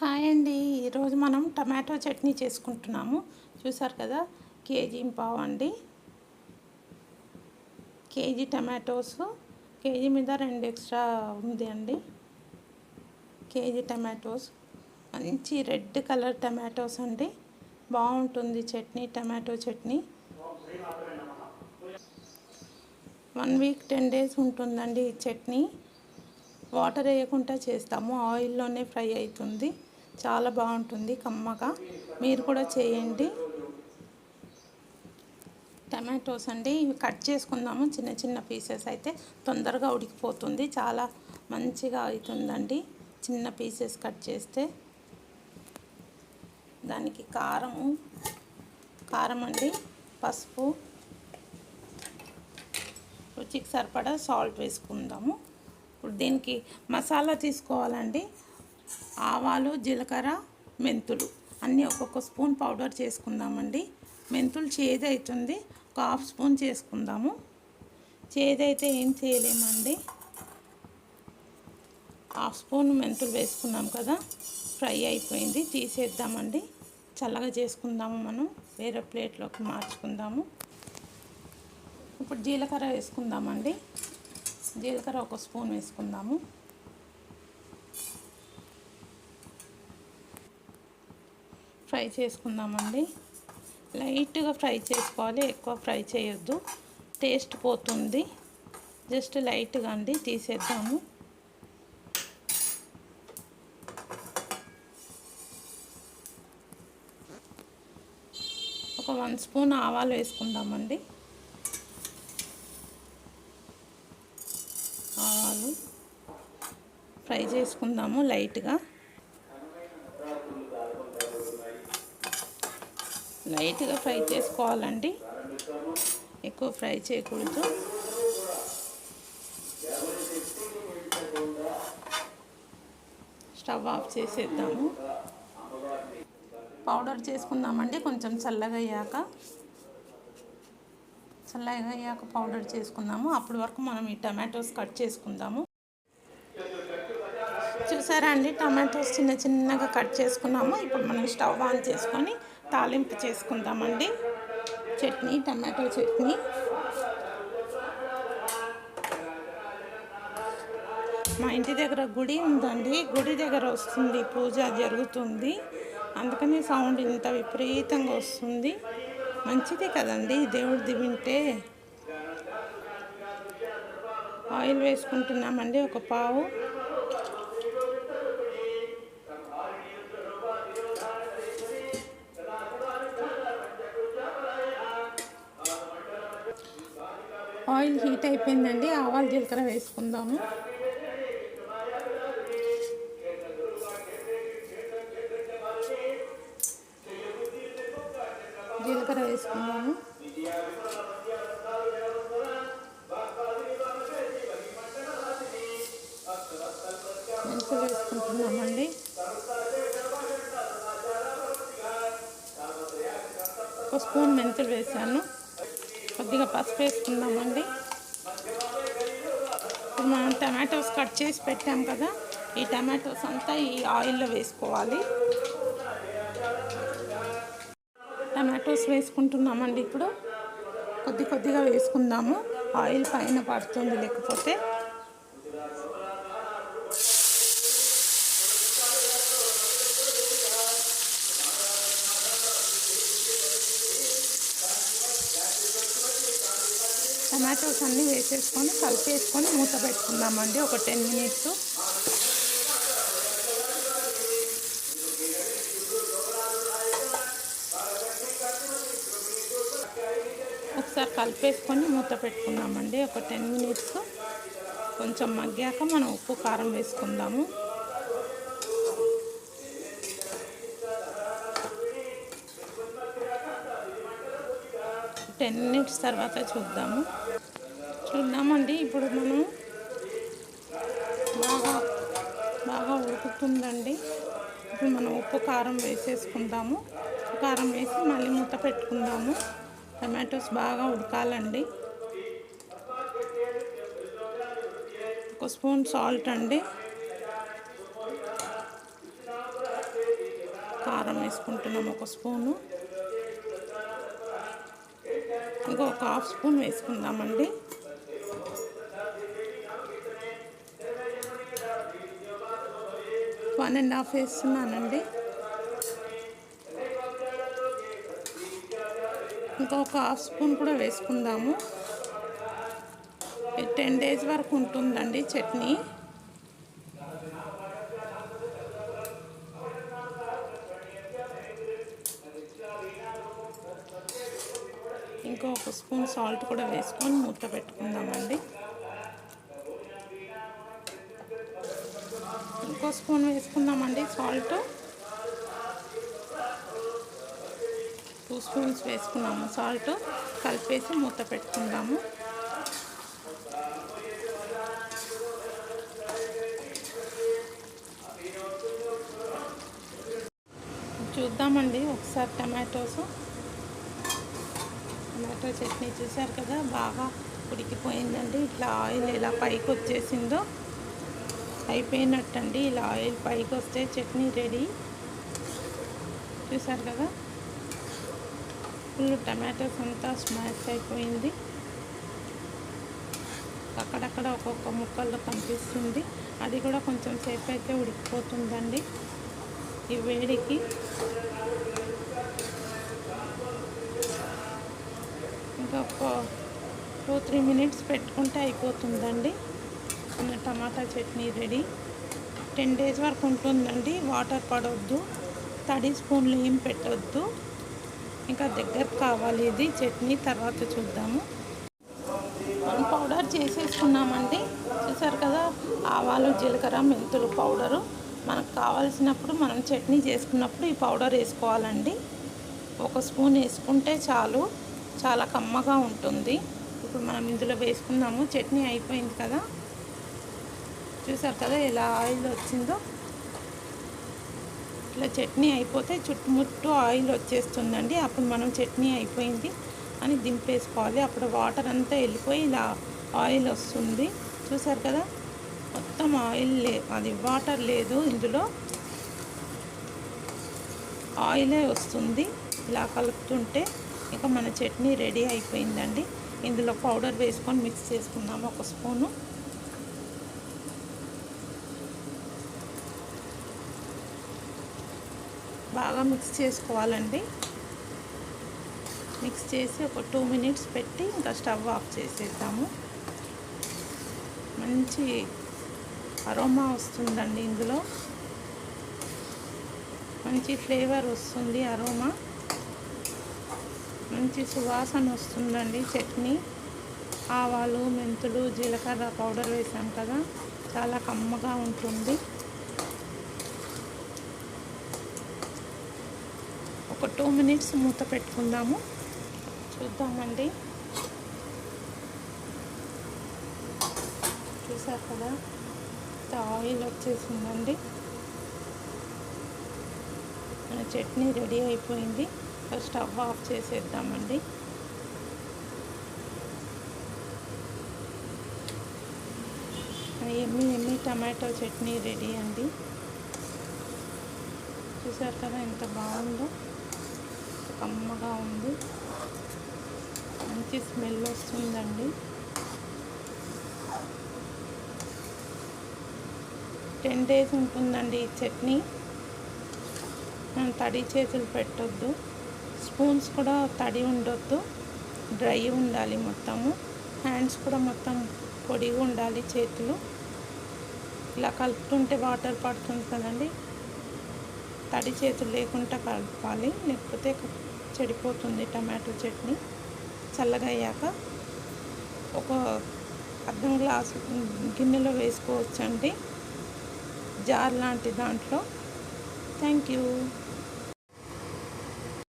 Hi అండి. ఈరోజు మనం టమాటో చట్నీ చేసుకుంటున్నాము. చూసారు కదా, కేజీ పావు అండి. కేజీ టమాటోస్, కేజీ మీద 2 ఎక్స్ట్రా ఉంది అండి. కేజీ టమాటోస్ మంచి రెడ్ కలర్ టమాటోస్ అండి. బాగుంటుంది chutney, tomato chutney. 1 week 10 days ఉంటుందండి ఈ చట్నీ. వాటర్ వేయకుండా చేస్తాము, ఆయిల్లోనే ఫ్రై అవుతుంది. చాలా బాగుంటుంది కమ్మగా. మీరు కూడా చేయండి. టమాటోస్ అండి, ఇవి కట్ చేసుకుందాము. చిన్న చిన్న పీసెస్ అయితే తొందరగా ఉడికిపోతుంది, చాలా మంచిగా అవుతుందండి చిన్న పీసెస్ కట్ చేస్తే. దానికి కారం అండి, పసుపు, రుచికి సరిపడా సాల్ట్ వేసుకుందాము. ఇప్పుడు దీనికి మసాలా తీసుకోవాలండి. ఆవాలు, జీలకర్ర, మెంతులు అన్నీ ఒక్కొక్క స్పూన్ పౌడర్ చేసుకుందామండి. మెంతులు చేదు అవుతుంది, ఒక హాఫ్ స్పూన్ చేసుకుందాము. చేదైతే ఏం చేయలేమండి. హాఫ్ స్పూన్ మెంతులు వేసుకున్నాం కదా, ఫ్రై అయిపోయింది, తీసేద్దామండి. చల్లగా చేసుకుందాము, మనం వేరే ప్లేట్లోకి మార్చుకుందాము. ఇప్పుడు జీలకర్ర వేసుకుందామండి. జీలకర్ర ఒక స్పూన్ వేసుకుందాము. ఫ్రై చేసుకుందామండి. లైట్గా ఫ్రై చేసుకోవాలి, ఎక్కువ ఫ్రై చేయొద్దు, టేస్ట్ పోతుంది. జస్ట్ లైట్గా అండి, తీసేద్దాము. ఒక 1 స్పూన్ ఆవాలు వేసుకుందామండి. ఆవాలు ఫ్రై చేసుకుందాము లైట్గా ఫ్రై చేసుకోవాలండి, ఎక్కువ ఫ్రై చేయకూడదు. స్టవ్ ఆఫ్ చేసేద్దాము. పౌడర్ చేసుకుందామండి. కొంచెం చల్లగా అయ్యాక పౌడర్ చేసుకుందాము. అప్పటి వరకు మనం ఈ టమాటోస్ కట్ చేసుకుందాము. చూసారా అండి, టమాటోస్ చిన్న చిన్నగా కట్ చేసుకున్నాము. ఇప్పుడు మనం స్టవ్ ఆన్ చేసుకొని తాలింపు చేసుకుందామండి. చట్నీ, టమాటో చట్నీ. మా ఇంటి దగ్గర గుడి ఉందండి, గుడి దగ్గర వస్తుంది, పూజ జరుగుతుంది. అందుకని సౌండ్ ఇంత విపరీతంగా వస్తుంది. మంచిదే కదండి దేవుడిది వింటే. ఆయిల్ వేసుకుంటున్నామండి, ఒక పావు. ఆయిల్ హీట్ అయిపోయిందండి, ఆవాలు జీలకర్ర వేసుకుందాము. జీలకర్ర వేసుకుందాము. మెంతులు వేసుకుంటున్నామండి. ఒక స్పూన్ మెంతులు వేసాను. కొద్దిగా పసుపు వేసుకుందామండి. ఇప్పుడు మనం టమాటోస్ కట్ చేసి పెట్టాం కదా, ఈ టమాటోస్ అంతా ఈ ఆయిల్లో వేసుకోవాలి. టమాటోస్ వేసుకుంటున్నామండి. ఇప్పుడు కొద్దిగా వేసుకుందాము, ఆయిల్ పైన పడుతుంది లేకపోతే. టమాటోస్ అన్నీ వేసేసుకొని కలిపేసుకొని మూత పెట్టుకుందామండి ఒక 10 మినిట్స్. ఒకసారి కలిపేసుకొని మూత పెట్టుకుందామండి ఒక 10 మినిట్స్. కొంచెం మగ్గాక మనం ఉప్పు, కారం వేసుకుందాము. టెన్ మినిట్స్ తర్వాత చూద్దామండి. ఇప్పుడు మనం బాగా ఉడుకుతుందండి. ఇప్పుడు మనం ఉప్పు, కారం వేసేసుకుందాము. కారం వేసి మళ్ళీ మూత పెట్టుకుందాము. టమాటోస్ బాగా ఉడకాలండి. ఒక స్పూన్ సాల్ట్ అండి. కారం వేసుకుంటున్నాం 1 స్పూను. ఇంకొక 1/2 స్పూన్ వేసుకుందామండి. వన్ అండ్ హాఫ్ వేస్తున్నానండి. ఇంకొక 1/2 స్పూన్ కూడా వేసుకుందాము. 10 days వరకు ఉంటుందండి చట్నీ. ఇంకో 1 స్పూన్ సాల్ట్ కూడా వేసుకొని మూత పెట్టుకుందామండి. ఇంకో స్పూన్ వేసుకుందామండి సాల్ట్. 2 స్పూన్స్ వేసుకున్నాము సాల్ట్. కలిపేసి మూత పెట్టుకుందాము. చూద్దామండి ఒకసారి టమాటో చట్నీ చూసారు కదా, బాగా ఉడికిపోయిందండి. ఇట్లా ఆయిల్ ఎలా పైకి వచ్చేసిందో అయిపోయినట్టండి. ఇలా ఆయిల్ పైకి వస్తే చట్నీ రెడీ. చూసారు కదా, ఫుల్ టమాటోస్ అంతా స్మాష్ అయిపోయింది. అక్కడక్కడ ఒక్కొక్క ముక్కల్లో కనిపిస్తుంది. అది కూడా కొంచెం సేపు అయితే ఉడికిపోతుందండి ఈ వేడికి. ఇంకా 2-3 minutes పెట్టుకుంటే అయిపోతుందండి మన టమాటా చట్నీ రెడీ. 10 days వరకు ఉంటుందండి. వాటర్ పడవద్దు, తడి స్పూన్లు ఏం పెట్టొద్దు. ఇంకా దగ్గరకు కావాలి ఇది చట్నీ. తర్వాత చూద్దాము. మనం పౌడర్ చేసేసుకున్నామండి. చూసారు కదా, ఆవాలు, జీలకర్ర, మెంతులు పౌడరు. మనకు కావాల్సినప్పుడు మనం చట్నీ చేసుకున్నప్పుడు ఈ పౌడర్ వేసుకోవాలండి. 1 స్పూన్ వేసుకుంటే చాలు, చాలా కమ్మగా ఉంటుంది. ఇప్పుడు మనం ఇందులో వేసుకున్నాము. చట్నీ అయిపోయింది కదా, చూసారు కదా ఎలా ఆయిల్ వచ్చిందో. ఇట్లా చట్నీ అయిపోతే చుట్టుముట్టు ఆయిల్ వచ్చేస్తుందండి. అప్పుడు మనం చట్నీ అయిపోయింది అని దింపేసుకోవాలి. అప్పుడు వాటర్ అంతా వెళ్ళిపోయి ఇలా ఆయిల్ వస్తుంది. చూసారు కదా, మొత్తం ఆయిల్ అది వాటర్ లేదు, ఇందులో ఆయిలే వస్తుంది. ఇలా కలుపుతుంటే ఇక మన చట్నీ రెడీ అయిపోయిందండి. ఇందులో పౌడర్ వేసుకొని మిక్స్ చేసుకున్నాము 1 స్పూను. బాగా మిక్స్ చేసుకోవాలండి. మిక్స్ చేసి ఒక 2 minutes పెట్టి ఇంకా స్టవ్ ఆఫ్ చేసేద్దాము. మంచి అరోమా వస్తుందండి, ఇందులో మంచి ఫ్లేవర్ వస్తుంది, అరోమా మంచి సువాసన వస్తుందండి చట్నీ. ఆవాలు, మెంతులు, జీలకర్ర పౌడర్ వేసాం కదా, చాలా కమ్మగా ఉంటుంది. ఒక 2 minutes మూత పెట్టుకుందాము. చూద్దామండి. చూసారు కదా, ఆయిల్ వచ్చేసిందండి. మన చట్నీ రెడీ అయిపోయింది. స్టవ్ ఆఫ్ చేసేద్దామండి. ఎమ్మి టమాటో చట్నీ రెడీ అండి. చూసారు కదా ఎంత బాగుందో, కమ్మగా ఉంది, మంచి స్మెల్ వస్తుందండి. 10 days ఉంటుందండి ఈ చట్నీ. మనం తడి చేతులు పెట్టొద్దు, స్పూన్స్ కూడా తడి ఉండొద్దు, డ్రై ఉండాలి మొత్తము. హ్యాండ్స్ కూడా మొత్తం పొడిగా ఉండాలి చేతులు. ఇలా కలుపుతుంటే వాటర్ పడుతుంది కదండి, తడి చేతులు లేకుండా కలపాలి, లేకపోతే చెడిపోతుంది టమాటో చట్నీ. చల్లగా అయ్యాక ఒక అర్ధం గ్లాసు గిన్నెలో వేసుకోవచ్చండి, జార్ లాంటి దాంట్లో. Thank you.